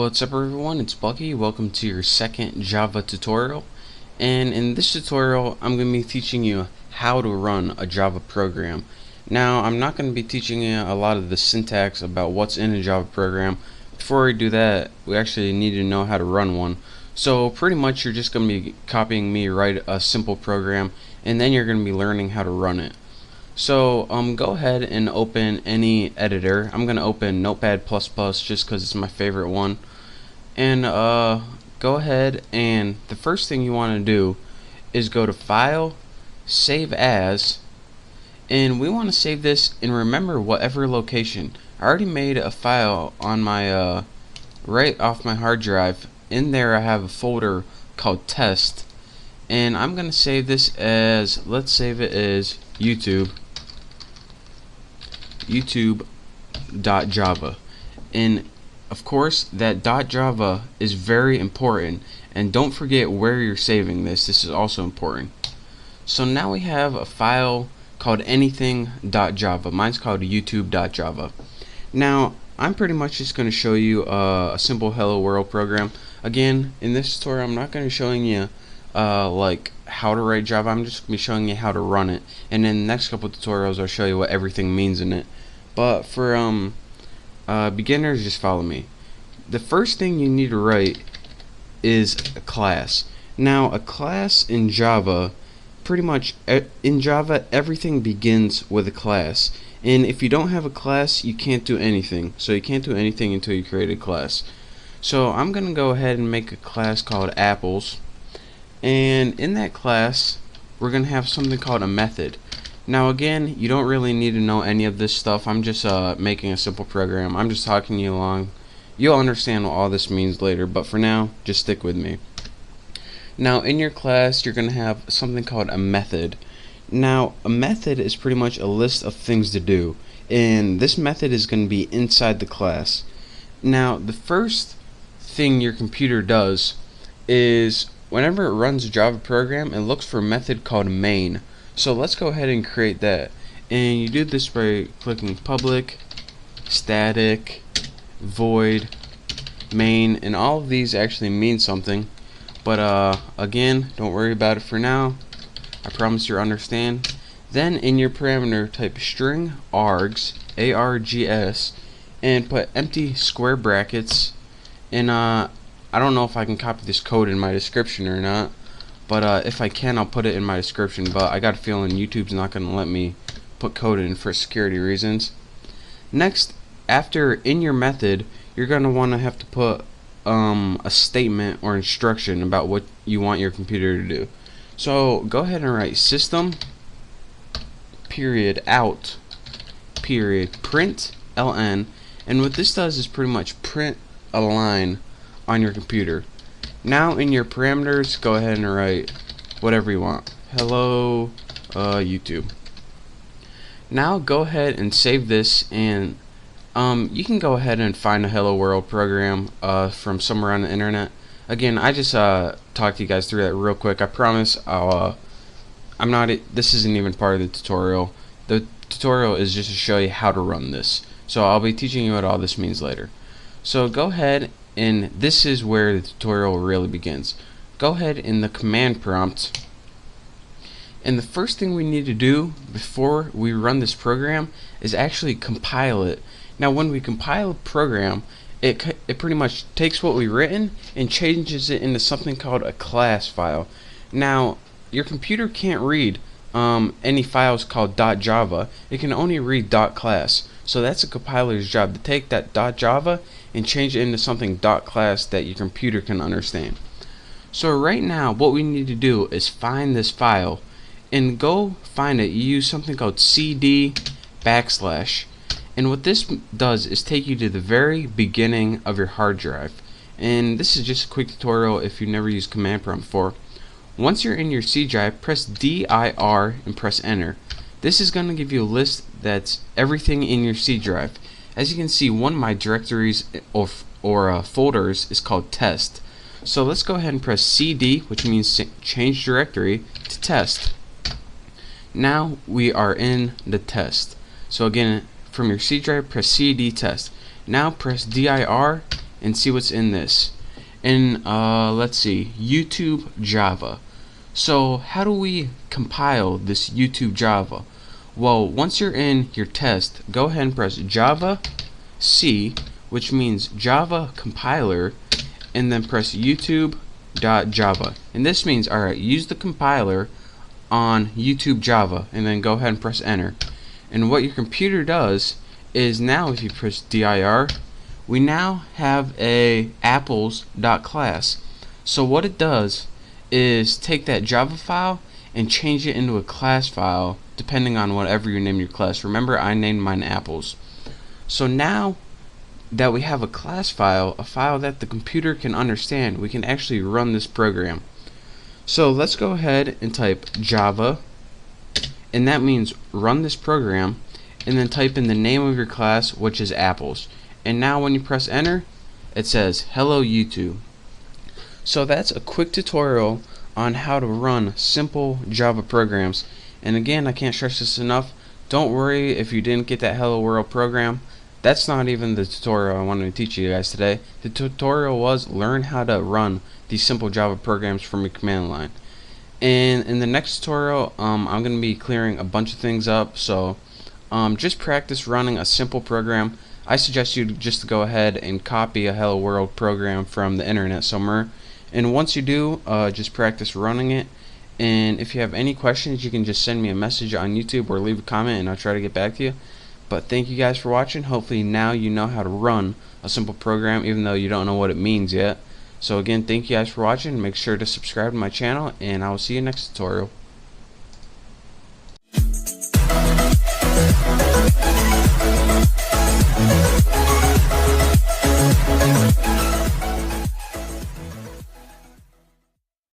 What's up everyone, it's Bucky. Welcome to your second Java tutorial. And in this tutorial, I'm going to be teaching you how to run a Java program. Now, I'm not going to be teaching you a lot of the syntax about what's in a Java program. Before we do that, we actually need to know how to run one. So pretty much you're just going to be copying me write a simple program, and then you're going to be learning how to run it. So go ahead and open any editor. I'm going to open Notepad++ just because it's my favorite one. And go ahead, and the first thing you want to do is go to File, Save As, and we want to save this in, remember, whatever location. I already made a file on my right off my hard drive. In there I have a folder called test, and I'm going to save this as, let's save it as YouTube.java. And of course that .java is very important, and don't forget where you're saving this. This is also important. So now we have a file called anything.java. Mine's called YouTube.java. Now I'm pretty much just going to show you a simple hello world program. Again, in this tutorial I'm not going to be showing you like how to write Java. I'm just going to be showing you how to run it, and in the next couple tutorials I'll show you what everything means in it. But for beginners, just follow me. The first thing you need to write is a class. Now a class in Java, pretty much in Java everything begins with a class, and if you don't have a class you can't do anything. So you can't do anything until you create a class. So I'm gonna go ahead and make a class called apples, and in that class we're gonna have something called a method. Now again, you don't really need to know any of this stuff. I'm just making a simple program. I'm just talking you along. You'll understand what all this means later, but for now, just stick with me. Now in your class, you're going to have something called a method. Now a method is pretty much a list of things to do, and this method is going to be inside the class. Now the first thing your computer does is whenever it runs a Java program, it looks for a method called main. So let's go ahead and create that, and you do this by clicking public, static, void, main, and all of these actually mean something, but again, don't worry about it for now. I promise you'll understand. Then in your parameter type string args, args, and put empty square brackets, and I don't know if I can copy this code in my description or not, but if I can, I'll put it in my description. But I got a feeling YouTube's not going to let me put code in for security reasons. Next, after in your method, you're going to want to have to put a statement or instruction about what you want your computer to do. So go ahead and write system period out period print ln, and what this does is pretty much print a line on your computer. Now in your parameters, go ahead and write whatever you want. Hello YouTube. Now go ahead and save this, and you can go ahead and find a hello world program from somewhere on the internet. Again, I just talked to you guys through that real quick. I promise this isn't even part of the tutorial. The tutorial is just to show you how to run this. So I'll be teaching you what all this means later. So go ahead, and this is where the tutorial really begins. Go ahead in the command prompt, and the first thing we need to do before we run this program is actually compile it. Now when we compile a program, it pretty much takes what we've written and changes it into something called a class file. Now your computer can't read any files called .java. It can only read .class. So that's a compiler's job, to take that .java and change it into something .class that your computer can understand. So right now what we need to do is find this file, and go find it. You use something called cd \, and what this does is take you to the very beginning of your hard drive. And this is just a quick tutorial if you've never used command prompt before. Once you're in your C drive, press dir and press enter. This is going to give you a list that's everything in your C drive. As you can see, one of my directories or folders is called test. So let's go ahead and press CD, which means change directory, to test. Now we are in the test. So again, from your C drive, press CD test. Now press dir and see what's in this. And let's see, YouTube Java. So how do we compile this YouTube Java? Well, once you're in your test, go ahead and press Java C, which means Java compiler, and then press YouTube.java. And this means, alright, use the compiler on YouTube Java, and then go ahead and press enter. And what your computer does is, now if you press dir, we now have a apples.class. So what it does is take that Java file and change it into a class file depending on whatever you name your class. Remember, I named mine apples. So now that we have a class file, a file that the computer can understand, we can actually run this program. So let's go ahead and type Java, and that means run this program, and then type in the name of your class, which is apples. And now when you press enter, it says hello YouTube. So that's a quick tutorial on how to run simple Java programs. And again, I can't stress this enough, don't worry if you didn't get that hello world program. That's not even the tutorial I wanted to teach you guys today. The tutorial was learn how to run these simple Java programs from your command line. And in the next tutorial, I'm going to be clearing a bunch of things up. So just practice running a simple program. I suggest you just to go ahead and copy a hello world program from the internet somewhere. And once you do, just practice running it. And if you have any questions, you can just send me a message on YouTube or leave a comment, and I'll try to get back to you. But thank you guys for watching. Hopefully now you know how to run a simple program, even though you don't know what it means yet. So again, thank you guys for watching. Make sure to subscribe to my channel, and I will see you next tutorial.